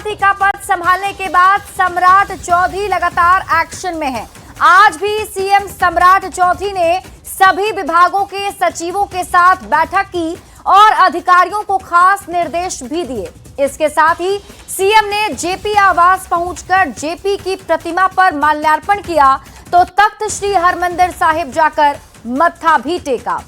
मुख्यमंत्री का पद संभालने के बाद सम्राट चौधरी लगातार एक्शन में हैं। आज भी सीएम सम्राट चौधरी ने सभी विभागों के सचिवों के साथ बैठक की और अधिकारियों को खास निर्देश भी दिए। इसके साथ ही सीएम ने जेपी आवास पहुंचकर जेपी की प्रतिमा पर माल्यार्पण किया तो तख्त श्री हरमंदिर साहिब जाकर मत्था भी टेका।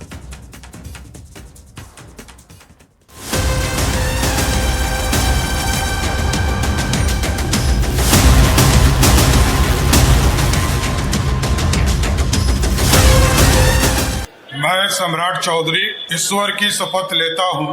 मैं सम्राट चौधरी ईश्वर की शपथ लेता हूं।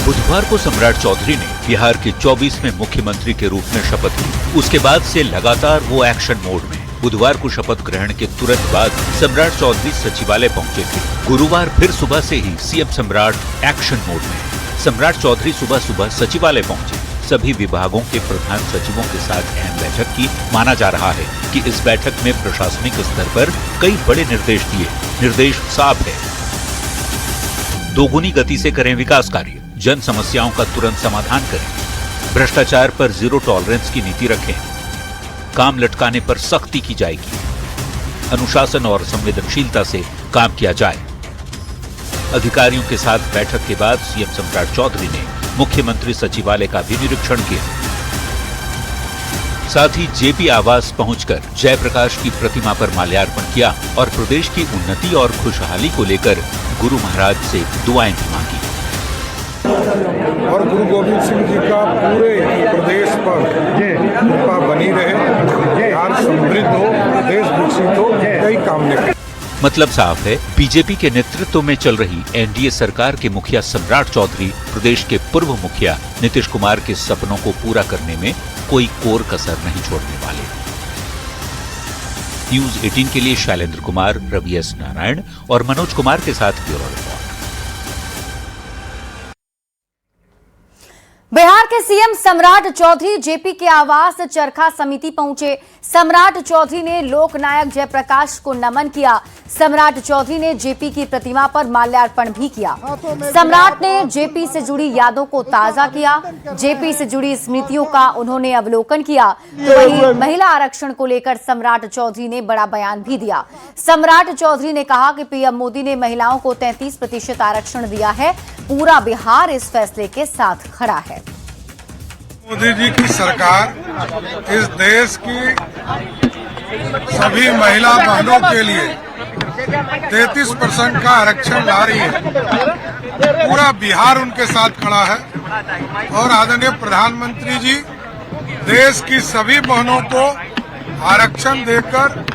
बुधवार को सम्राट चौधरी ने बिहार के 24वें मुख्यमंत्री के रूप में शपथ ली। उसके बाद से लगातार वो एक्शन मोड में। बुधवार को शपथ ग्रहण के तुरंत बाद सम्राट चौधरी सचिवालय पहुंचे थे। गुरुवार फिर सुबह से ही सीएम सम्राट एक्शन मोड में। सम्राट चौधरी सुबह सुबह सचिवालय पहुंचे। सभी विभागों के प्रधान सचिवों के साथ अहम बैठक की। माना जा रहा है कि इस बैठक में प्रशासनिक स्तर पर कई बड़े निर्देश दिए। निर्देश साफ है, दोगुनी गति से करें विकास कार्य, जन समस्याओं का तुरंत समाधान करें, भ्रष्टाचार पर जीरो टॉलरेंस की नीति रखें, काम लटकाने पर सख्ती की जाएगी, अनुशासन और संवेदनशीलता से काम किया जाए। अधिकारियों के साथ बैठक के बाद सीएम सम्राट चौधरी ने मुख्यमंत्री सचिवालय का भी निरीक्षण किया। साथ ही जेपी आवास पहुंचकर जयप्रकाश की प्रतिमा पर माल्यार्पण किया और प्रदेश की उन्नति और खुशहाली को लेकर गुरु महाराज से दुआएं भी मांगी। और गुरु गोविंद सिंह जी का पूरे प्रदेश पर कृपा बनी रहे, बिहार समृद्ध हो, देश विकसित हो, कई कामने। मतलब साफ है, बीजेपी के नेतृत्व में चल रही एनडीए सरकार के मुखिया सम्राट चौधरी प्रदेश के पूर्व मुखिया नीतीश कुमार के सपनों को पूरा करने में कोई कोर कसर नहीं छोड़ने वाले। न्यूज 18 के लिए शैलेंद्र कुमार, रवि एस नारायण और मनोज कुमार के साथ ब्यूरो रिपोर्ट। बिहार के सीएम सम्राट चौधरी जेपी के आवास चरखा समिति पहुंचे। सम्राट चौधरी ने लोकनायक जयप्रकाश को नमन किया। सम्राट चौधरी ने जेपी की प्रतिमा पर माल्यार्पण भी किया। सम्राट ने जेपी से जुड़ी यादों को ताजा किया। जेपी से जुड़ी स्मृतियों का उन्होंने अवलोकन किया। तो वहीं महिला आरक्षण को लेकर सम्राट चौधरी ने बड़ा बयान भी दिया। सम्राट चौधरी ने कहा कि पीएम मोदी ने महिलाओं को 33% आरक्षण दिया है। पूरा बिहार इस फैसले के साथ खड़ा है। मोदी जी की सरकार इस देश की सभी महिला बहनों के लिए 33% का आरक्षण ला रही है। पूरा बिहार उनके साथ खड़ा है और आदरणीय प्रधानमंत्री जी देश की सभी बहनों को आरक्षण देकर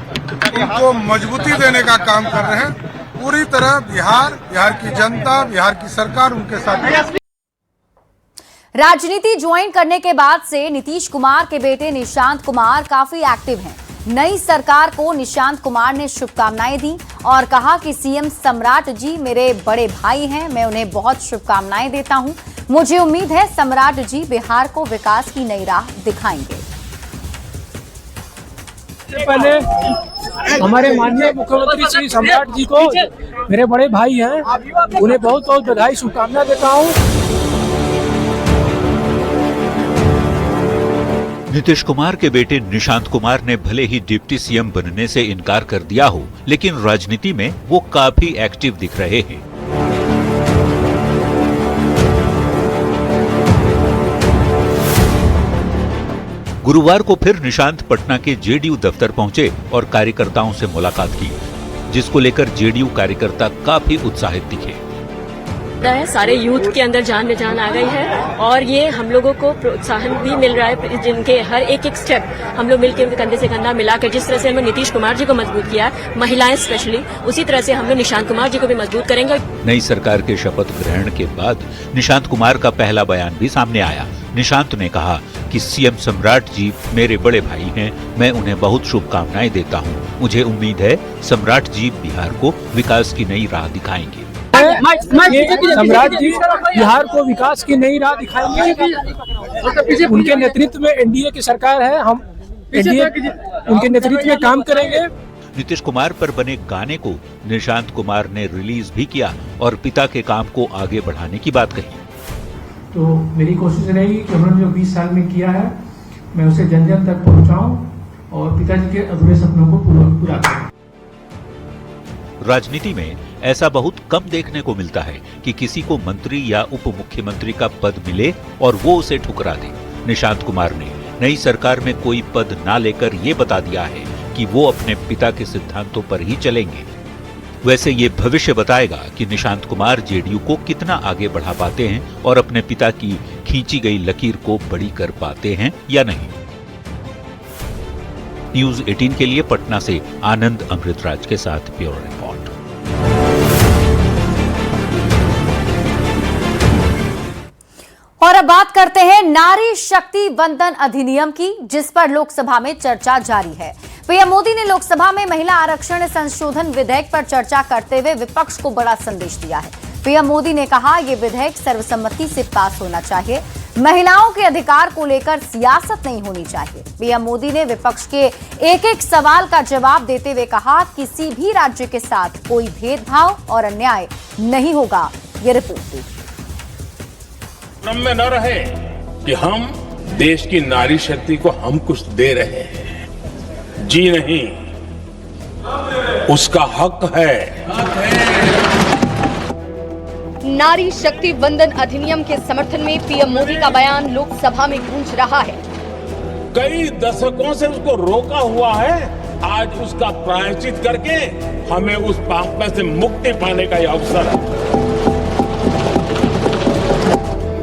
उनको मजबूती देने का काम कर रहे हैं। पूरी तरह बिहार की जनता, बिहार की सरकार उनके साथ। राजनीति ज्वाइन करने के बाद से नीतीश कुमार के बेटे निशांत कुमार काफी एक्टिव हैं। नई सरकार को निशांत कुमार ने शुभकामनाएं दी और कहा कि सीएम सम्राट जी मेरे बड़े भाई हैं, मैं उन्हें बहुत शुभकामनाएं देता हूं। मुझे उम्मीद है सम्राट जी बिहार को विकास की नई राह दिखाएंगे। पहले हमारे माननीय मुख्यमंत्री श्री सम्राट जी को मेरे बड़े भाई हैं, उन्हें बहुत बहुत बधाई शुभकामनाएं देता हूं। नीतीश कुमार के बेटे निशांत कुमार ने भले ही डिप्टी सीएम बनने से इनकार कर दिया हो, लेकिन राजनीति में वो काफी एक्टिव दिख रहे हैं। गुरुवार को फिर निशांत पटना के जेडीयू दफ्तर पहुंचे और कार्यकर्ताओं से मुलाकात की, जिसको लेकर जेडीयू कार्यकर्ता काफी उत्साहित दिखे। सारे यूथ के अंदर जान में जान आ गई है और ये हम लोगों को प्रोत्साहन भी मिल रहा है। जिनके हर एक स्टेप हम लोग मिलकर उनके कंधे से कंधा मिलाकर जिस तरह से हमने नीतीश कुमार जी को मजबूत किया, महिलाएं स्पेशली, उसी तरह से हम लोग निशांत कुमार जी को भी मजबूत करेंगे। नई सरकार के शपथ ग्रहण के बाद निशांत कुमार का पहला बयान भी सामने आया। निशांत ने कहा कि सीएम सम्राट जी मेरे बड़े भाई हैं, मैं उन्हें बहुत शुभकामनाएं देता हूं। मुझे उम्मीद है सम्राट जी बिहार को विकास की नई राह दिखाएंगे। सम्राट जी बिहार को विकास की नई राह दिखाएंगे। उनके नेतृत्व में एनडीए की सरकार है, हम एनडीए उनके नेतृत्व में काम करेंगे। नीतीश कुमार पर बने गाने को निशांत कुमार ने रिलीज भी किया और पिता के काम को आगे बढ़ाने की बात कही। तो मेरी कोशिश रहेगी कि उन्होंने जो 20 साल में किया है मैं उसे जन जन तक पहुंचाऊं और पिताजी के अधूरे सपनों को पूरा करूं। राजनीति में ऐसा बहुत कम देखने को मिलता है कि किसी को मंत्री या उप मुख्यमंत्री का पद मिले और वो उसे ठुकरा दे। निशांत कुमार ने नई सरकार में कोई पद ना लेकर ये बता दिया है कि वो अपने पिता के सिद्धांतों पर ही चलेंगे। वैसे ये भविष्य बताएगा कि निशांत कुमार जेडीयू को कितना आगे बढ़ा पाते हैं और अपने पिता की खींची गई लकीर को बड़ी कर पाते हैं या नहीं। न्यूज 18 के लिए पटना से आनंद अमृतराज के साथ ब्यूरो रिपोर्ट। और अब बात करते हैं नारी शक्ति वंदन अधिनियम की, जिस पर लोकसभा में चर्चा जारी है। पीएम मोदी ने लोकसभा में महिला आरक्षण संशोधन विधेयक पर चर्चा करते हुए विपक्ष को बड़ा संदेश दिया है। पीएम मोदी ने कहा ये विधेयक सर्वसम्मति से पास होना चाहिए, महिलाओं के अधिकार को लेकर सियासत नहीं होनी चाहिए। पीएम मोदी ने विपक्ष के एक एक सवाल का जवाब देते हुए कहा किसी भी राज्य के साथ कोई भेदभाव और अन्याय नहीं होगा। ये रिपोर्ट देखिए। भ्रम में न रहे कि हम देश की नारी शक्ति को हम कुछ दे रहे हैं। जी नहीं, उसका हक है। नारी शक्ति वंदन अधिनियम के समर्थन में पीएम मोदी का बयान लोकसभा में गूंज रहा है। कई दशकों से उसको रोका हुआ है, आज उसका प्रायश्चित करके हमें उस पाप में से मुक्ति पाने का यह अवसर है।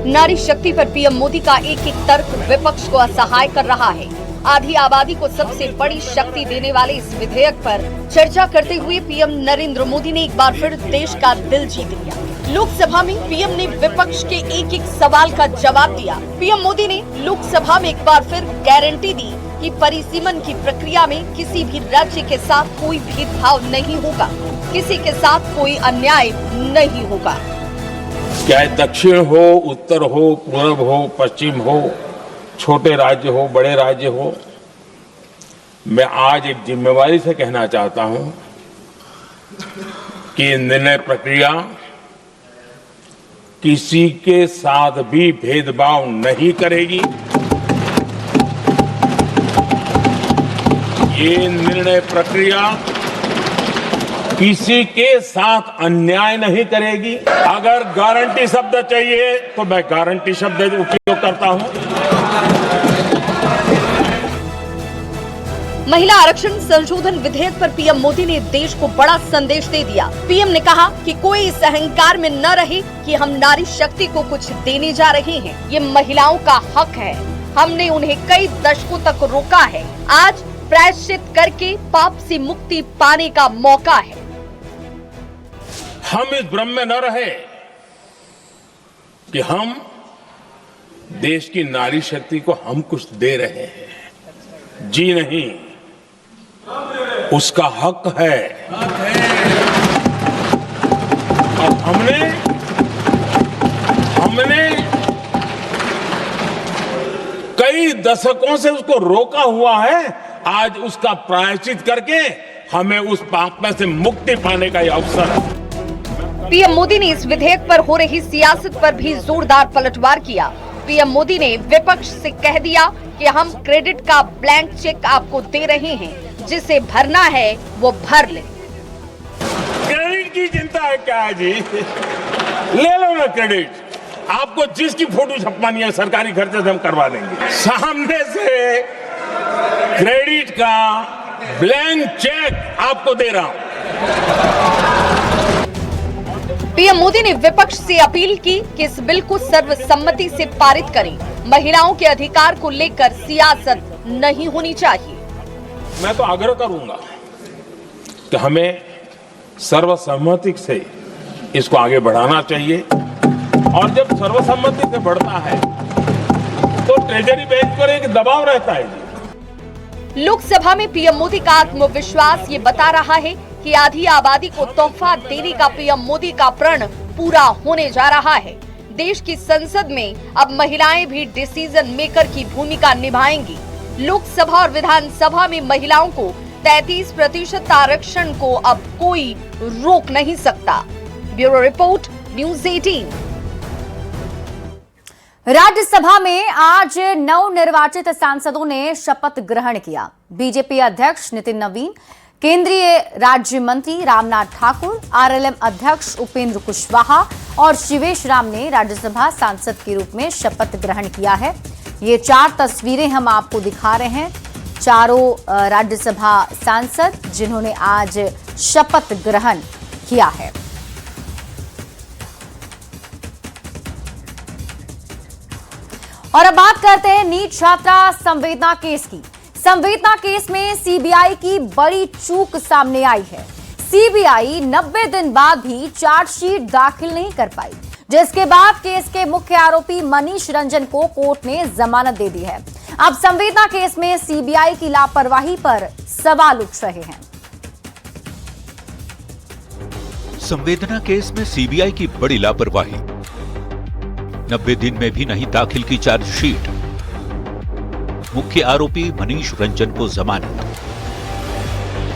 नारी शक्ति पर पीएम मोदी का एक एक तर्क विपक्ष को असहाय कर रहा है। आधी आबादी को सबसे बड़ी शक्ति देने वाले इस विधेयक पर चर्चा करते हुए पीएम नरेंद्र मोदी ने एक बार फिर देश का दिल जीत लिया। लोकसभा में पीएम ने विपक्ष के एक एक सवाल का जवाब दिया। पीएम मोदी ने लोकसभा में एक बार फिर गारंटी दी कि परिसीमन की प्रक्रिया में किसी भी राज्य के साथ कोई भेदभाव नहीं होगा, किसी के साथ कोई अन्याय नहीं होगा। चाहे दक्षिण हो, उत्तर हो, पूर्व हो, पश्चिम हो, छोटे राज्य हो, बड़े राज्य हो, मैं आज एक जिम्मेवारी से कहना चाहता हूं कि निर्णय प्रक्रिया किसी के साथ भी भेदभाव नहीं करेगी। ये निर्णय प्रक्रिया किसी के साथ अन्याय नहीं करेगी। अगर गारंटी शब्द चाहिए तो मैं गारंटी शब्द उपयोग करता हूं। महिला आरक्षण संशोधन विधेयक पर पीएम मोदी ने देश को बड़ा संदेश दे दिया। पीएम ने कहा कि कोई इस अहंकार में न रहे कि हम नारी शक्ति को कुछ देने जा रहे हैं। ये महिलाओं का हक है, हमने उन्हें कई दशकों तक रोका है, आज प्रायश्चित करके पाप से मुक्ति पाने का मौका है। हम इस भ्रम में न रहे कि हम देश की नारी शक्ति को हम कुछ दे रहे हैं। जी नहीं, उसका हक है। और हमने कई दशकों से उसको रोका हुआ है, आज उसका प्रायश्चित करके हमें उस पाप में से मुक्ति पाने का यह अवसर है। पीएम मोदी ने इस विधेयक पर हो रही सियासत पर भी जोरदार पलटवार किया। पीएम मोदी ने विपक्ष से कह दिया कि हम क्रेडिट का ब्लैंक चेक आपको दे रहे हैं, जिसे भरना है वो भर ले। क्रेडिट की चिंता है क्या जी? ले लो ना क्रेडिट, आपको जिसकी फोटो छपवानी है सरकारी खर्चे से हम करवा देंगे। सामने से क्रेडिट का ब्लैंक चेक आपको दे रहा हूं। पीएम मोदी ने विपक्ष से अपील की कि इस बिल को सर्वसम्मति से पारित करें। महिलाओं के अधिकार को लेकर सियासत नहीं होनी चाहिए। मैं तो आग्रह करूंगा कि हमें सर्वसम्मति से इसको आगे बढ़ाना चाहिए, और जब सर्वसम्मति से बढ़ता है तो ट्रेजरी बेंच पर एक दबाव रहता है। लोकसभा में पीएम मोदी का आत्मविश्वास ये बता रहा है कि आधी आबादी को तोहफा देने का पीएम मोदी का प्रण पूरा होने जा रहा है। देश की संसद में अब महिलाएं भी डिसीजन मेकर की भूमिका निभाएंगी। लोकसभा और विधानसभा में महिलाओं को 33% आरक्षण को अब कोई रोक नहीं सकता। Bureau report, news 18। राज्यसभा में आज नवनिर्वाचित सांसदों ने शपथ ग्रहण किया। बीजेपी अध्यक्ष नितिन नवीन, केंद्रीय राज्य मंत्री रामनाथ ठाकुर, आरएलएम अध्यक्ष उपेंद्र कुशवाहा और शिवेश राम ने राज्यसभा सांसद के रूप में शपथ ग्रहण किया है। ये 4 तस्वीरें हम आपको दिखा रहे हैं। चारों राज्यसभा सांसद जिन्होंने आज शपथ ग्रहण किया है। और अब बात करते हैं नीट छात्रा संवेदना केस की। संवेदना केस में सीबीआई की बड़ी चूक सामने आई है। सीबीआई 90 दिन बाद भी चार्जशीट दाखिल नहीं कर पाई, जिसके बाद केस के मुख्य आरोपी मनीष रंजन को कोर्ट ने जमानत दे दी है। अब संवेदना केस में सीबीआई की लापरवाही पर सवाल उठ रहे हैं। संवेदना केस में सीबीआई की बड़ी लापरवाही, 90 दिन में भी नहीं दाखिल की चार्जशीट, मुख्य आरोपी मनीष रंजन को जमानत।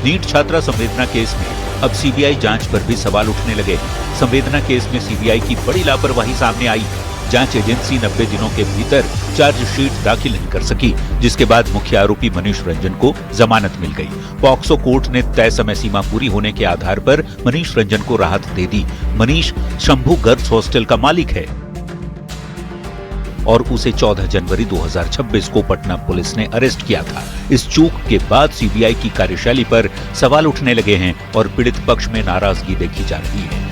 नीट छात्रा संवेदना केस में अब सीबीआई जांच पर भी सवाल उठने लगे। संवेदना केस में सीबीआई की बड़ी लापरवाही सामने आई। जांच एजेंसी 90 दिनों के भीतर चार्जशीट दाखिल नहीं कर सकी, जिसके बाद मुख्य आरोपी मनीष रंजन को जमानत मिल गई। पॉक्सो कोर्ट ने तय समय सीमा पूरी होने के आधार पर मनीष रंजन को राहत दे दी। मनीष शंभू गर्ल्स हॉस्टल का मालिक है और उसे 14 जनवरी 2026 को पटना पुलिस ने अरेस्ट किया था। इस चूक के बाद सीबीआई की कार्यशैली पर सवाल उठने लगे हैं और पीड़ित पक्ष में नाराजगी देखी जा रही है।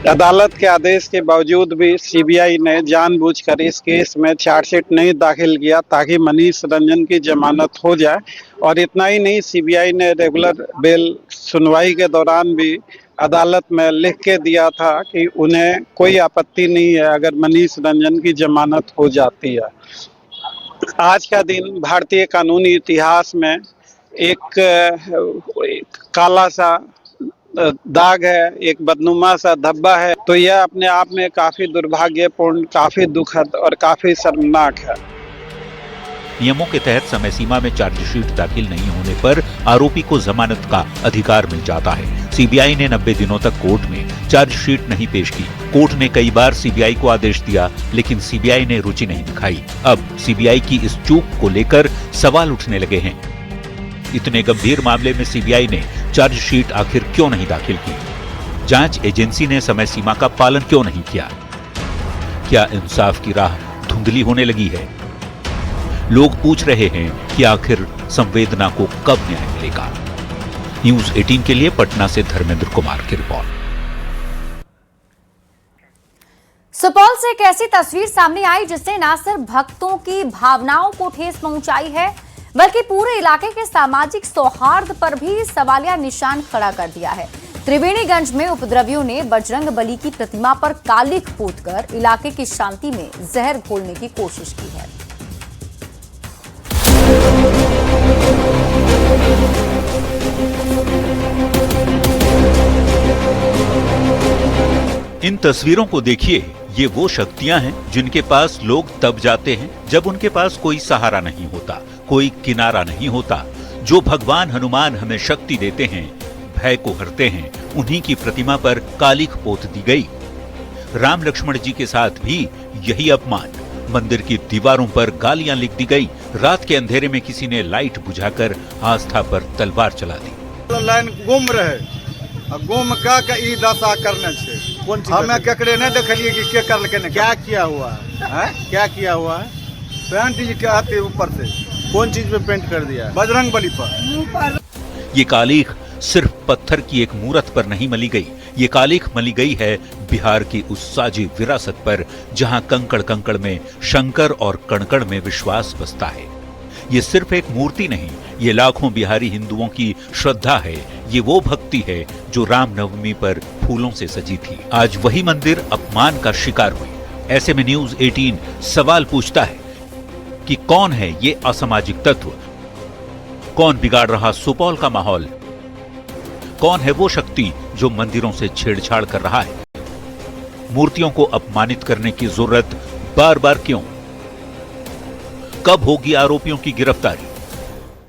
अदालत के आदेश के बावजूद भी सीबीआई ने जानबूझकर इस केस में चार्जशीट नहीं दाखिल किया ताकि मनीष रंजन की जमानत हो जाए। और इतना ही नहीं, सीबीआई ने रेगुलर बेल सुनवाई के दौरान भी अदालत में लिख के दिया था कि उन्हें कोई आपत्ति नहीं है अगर मनीष रंजन की जमानत हो जाती है। आज का दिन भारतीय कानूनी इतिहास में एक काला सा दाग है, एक बदनुमा सा धब्बा है। तो यह अपने आप में काफी दुर्भाग्यपूर्ण, काफी दुखद और काफी शर्मनाक है। नियमों के तहत समय सीमा में चार्जशीट दाखिल नहीं होने पर आरोपी को जमानत का अधिकार मिल जाता है। सीबीआई ने 90 दिनों तक कोर्ट में चार्जशीट नहीं पेश की। कोर्ट ने कई बार सीबीआई को आदेश दिया, लेकिन सीबीआई ने रुचि नहीं दिखाई। अब सीबीआई की इस चूक को लेकर सवाल उठने लगे हैं। इतने गंभीर मामले में सीबीआई ने चार्जशीट आखिर क्यों नहीं दाखिल की? जांच एजेंसी ने समय सीमा का पालन क्यों नहीं किया? क्या इंसाफ की राह धुंधली होने लगी है? लोग पूछ रहे हैं कि आखिर संवेदना को कब न्याय मिलेगा। न्यूज 18 के लिए पटना से धर्मेंद्र कुमार की रिपोर्ट। सुपौल से एक ऐसी तस्वीर सामने आई जिसने न सिर्फ भक्तों की भावनाओं को ठेस पहुंचाई है, बल्कि पूरे इलाके के सामाजिक सौहार्द पर भी सवालिया निशान खड़ा कर दिया है। त्रिवेणीगंज में उपद्रवियों ने बजरंग बली की प्रतिमा पर कालिख पोतकर इलाके की शांति में जहर घोलने की कोशिश की है। इन तस्वीरों को देखिए, ये वो शक्तियां हैं जिनके पास लोग तब जाते हैं जब उनके पास कोई सहारा नहीं होता, कोई किनारा नहीं होता। जो भगवान हनुमान हमें शक्ति देते हैं, भय को हरते हैं, उन्हीं की प्रतिमा पर कालिख पोत दी गई। राम लक्ष्मण जी के साथ भी यही अपमान। मंदिर की दीवारों पर गालियां लिख दी गई। रात के अंधेरे में किसी ने लाइट बुझाकर आस्था पर तलवार चला दी। लाइन गुम रहे, गुम का ई दशा करने छे। हमें केकरे नहीं देखलिए कि के कर के क्या किया हुआ है? क्या किया हुआ है? पेंट जी के हाथ ऊपर से कौन चीज पे पेंट कर दिया? बजरंग बली पर। ये कालिख सिर्फ पत्थर की एक मूरत पर नहीं मली गई, ये कालिख मली गई है बिहार की उस साजी विरासत पर जहां कंकड़ कंकड़ में शंकर और कणकण में विश्वास बसता है। ये सिर्फ एक मूर्ति नहीं, ये लाखों बिहारी हिंदुओं की श्रद्धा है। ये वो भक्ति है जो रामनवमी पर फूलों से सजी थी। आज वही मंदिर अपमान का शिकार हुई। ऐसे में न्यूज 18 सवाल पूछता है कि कौन है ये असामाजिक तत्व? कौन बिगाड़ रहा सुपौल का माहौल? कौन है वो शक्ति जो मंदिरों से छेड़छाड़ कर रहा है? मूर्तियों को अपमानित करने की जरूरत बार बार क्यों? कब होगी आरोपियों की गिरफ्तारी?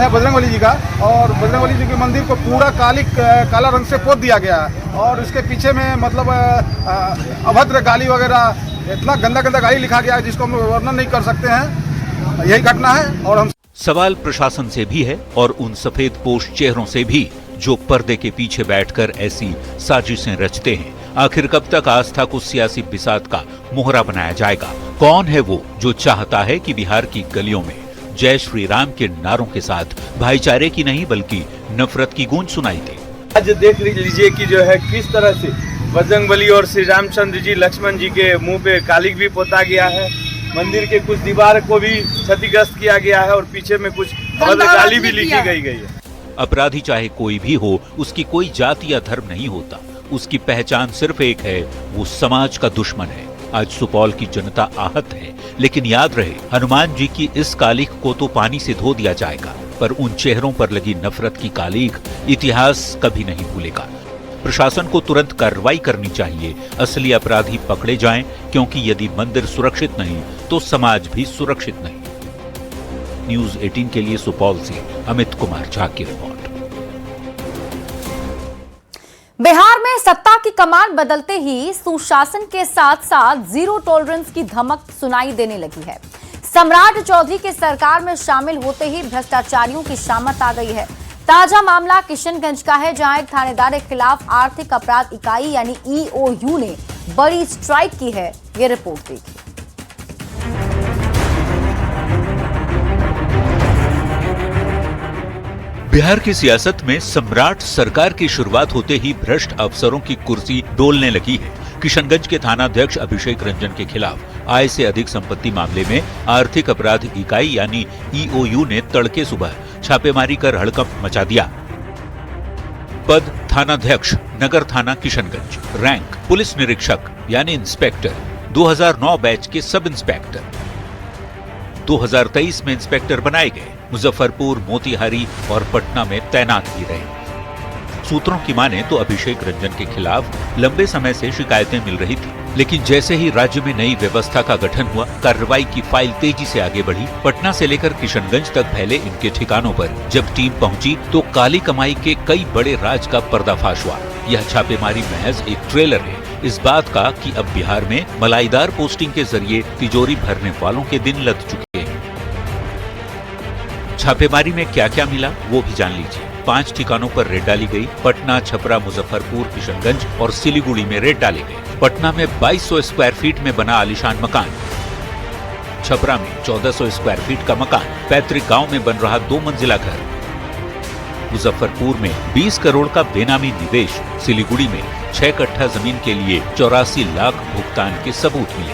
बजरंगबली जी का, और बजरंगबली जी के मंदिर को पूरा काला रंग से पोत दिया गया है और इसके पीछे में मतलब अभद्र गाली वगैरह इतना गंदा गंदा गाड़ी लिखा गया है जिसको हम वर्णन नहीं कर सकते हैं। यही घटना है और हम सवाल प्रशासन से भी है और उन सफेद पोश चेहरों से भी जो पर्दे के पीछे बैठकर ऐसी साजिशें रचते हैं। आखिर कब तक आस्था को सियासी बिसात का मोहरा बनाया जाएगा? कौन है वो जो चाहता है कि बिहार की गलियों में जय श्री राम के नारों के साथ भाईचारे की नहीं बल्कि नफरत की गूंज सुनाई दे? आज देख लीजिए कि जो है किस तरह से बजरंगबली और श्री रामचंद्र जी लक्ष्मण जी के मुंह पे कालिक भी पोता गया है। मंदिर के कुछ दीवार को भी क्षतिग्रस्त किया गया है और पीछे में कुछ गाली भी लिखी गई है। अपराधी चाहे कोई भी हो, उसकी कोई जाति या धर्म नहीं होता। उसकी पहचान सिर्फ एक है, वो समाज का दुश्मन है। आज सुपौल की जनता आहत है, लेकिन याद रहे हनुमान जी की इस कालिख को तो पानी से धो दिया जाएगा, पर उन चेहरों पर लगी नफरत की कालिख इतिहास कभी नहीं भूलेगा। प्रशासन को तुरंत कार्रवाई करनी चाहिए, असली अपराधी पकड़े जाएं, क्योंकि यदि मंदिर सुरक्षित नहीं तो समाज भी सुरक्षित नहीं। न्यूज़ 18 के लिए सुपौल से अमित कुमार झा की रिपोर्ट। बिहार में सत्ता की कमान बदलते ही सुशासन के साथ साथ जीरो टॉलरेंस की धमक सुनाई देने लगी है। सम्राट चौधरी के सरकार में शामिल होते ही भ्रष्टाचारियों की शामत आ गई है। ताजा मामला किशनगंज का है, जहां एक थानेदार के खिलाफ आर्थिक अपराध इकाई यानी EOU ने बड़ी स्ट्राइक की है। ये रिपोर्ट देखिए। बिहार की सियासत में सम्राट सरकार की शुरुआत होते ही भ्रष्ट अफसरों की कुर्सी डोलने लगी है। किशनगंज के थानाध्यक्ष अभिषेक रंजन के खिलाफ आय से अधिक संपत्ति मामले में आर्थिक अपराध इकाई यानी EOU ने तड़के सुबह छापेमारी कर हड़कंप मचा दिया। पद थानाध्यक्ष, नगर थाना किशनगंज। रैंक पुलिस निरीक्षक यानी इंस्पेक्टर। 2009 बैच के सब इंस्पेक्टर। 2023 में इंस्पेक्टर बनाए गए। मुजफ्फरपुर, मोतिहारी और पटना में तैनात भी रहे। सूत्रों की माने तो अभिषेक रंजन के खिलाफ लंबे समय से शिकायतें मिल रही थी, लेकिन जैसे ही राज्य में नई व्यवस्था का गठन हुआ, कार्रवाई की फाइल तेजी से आगे बढ़ी। पटना से लेकर किशनगंज तक फैले इनके ठिकानों पर जब टीम पहुंची तो काली कमाई के कई बड़े राज का पर्दाफाश हुआ। यह छापेमारी महज एक ट्रेलर है इस बात का कि अब बिहार में मलाईदार पोस्टिंग के जरिए तिजोरी भरने वालों के दिन लद चुके हैं। छापेमारी में क्या क्या मिला वो भी जान लीजिए। 5 ठिकानों पर रेड डाली गई। पटना, छपरा, मुजफ्फरपुर, किशनगंज और सिलीगुड़ी में रेड डाले गए। पटना में 2200 स्क्वायर फीट में बना आलीशान मकान। छपरा में 1400 स्क्वायर फीट का मकान। पैतृक गांव में बन रहा 2 मंजिला घर। मुजफ्फरपुर में 20 करोड़ का बेनामी निवेश। सिलीगुड़ी में 6 कट्ठा जमीन के लिए 84 लाख भुगतान के सबूत मिले।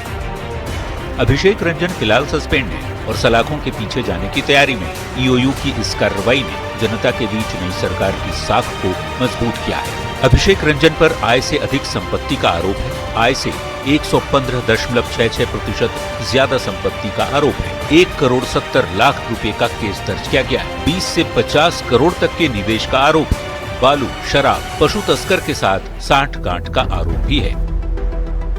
अभिषेक रंजन फिलहाल सस्पेंड है और सलाखों के पीछे जाने की तैयारी में। EOU की इस कार्रवाई ने जनता के बीच नई सरकार की साख को मजबूत किया है। अभिषेक रंजन पर आय से अधिक संपत्ति का आरोप है। आय से 115.66% ज्यादा संपत्ति का आरोप है। 1 करोड़ 70 लाख रुपए का केस दर्ज किया गया है। 20 से 50 करोड़ तक के निवेश का आरोप है। बालू, शराब, पशु तस्कर के साथ साठ-गांठ का आरोप भी है।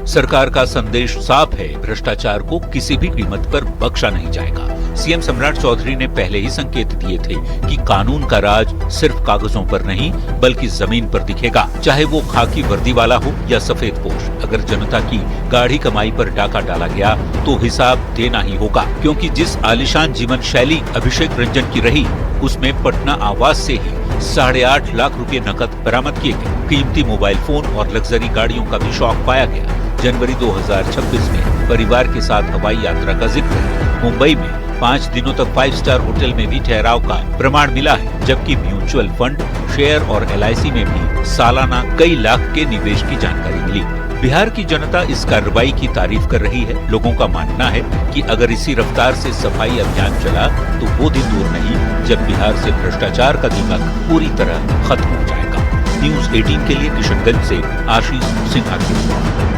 सरकार का संदेश साफ है, भ्रष्टाचार को किसी भी कीमत पर बख्शा नहीं जाएगा। सीएम सम्राट चौधरी ने पहले ही संकेत दिए थे कि कानून का राज सिर्फ कागजों पर नहीं बल्कि जमीन पर दिखेगा, चाहे वो खाकी वर्दी वाला हो या सफेद पोश। अगर जनता की गाढ़ी कमाई पर डाका डाला गया तो हिसाब देना ही होगा, क्योंकि जिस आलीशान जीवन शैली अभिषेक रंजन की रही उसमें पटना आवास से ही 8.5 लाख रुपए नकद बरामद किए गए। कीमती मोबाइल फोन और लग्जरी गाड़ियों का भी शौक पाया गया। जनवरी 2026 में परिवार के साथ हवाई यात्रा का जिक्र है। मुंबई में 5 दिनों तक 5 स्टार होटल में भी ठहराव का प्रमाण मिला है, जबकि म्यूचुअल फंड, शेयर और LIC में भी सालाना कई लाख के निवेश की जानकारी मिली। बिहार की जनता इस कार्रवाई की तारीफ कर रही है। लोगों का मानना है कि अगर इसी रफ्तार से सफाई अभियान चला तो वो दिन दूर नहीं जब बिहार से भ्रष्टाचार का दीमक पूरी तरह खत्म हो जाएगा। न्यूज़ 18 के लिए किशनगंज से आशीष सिन्हा की रिपोर्ट।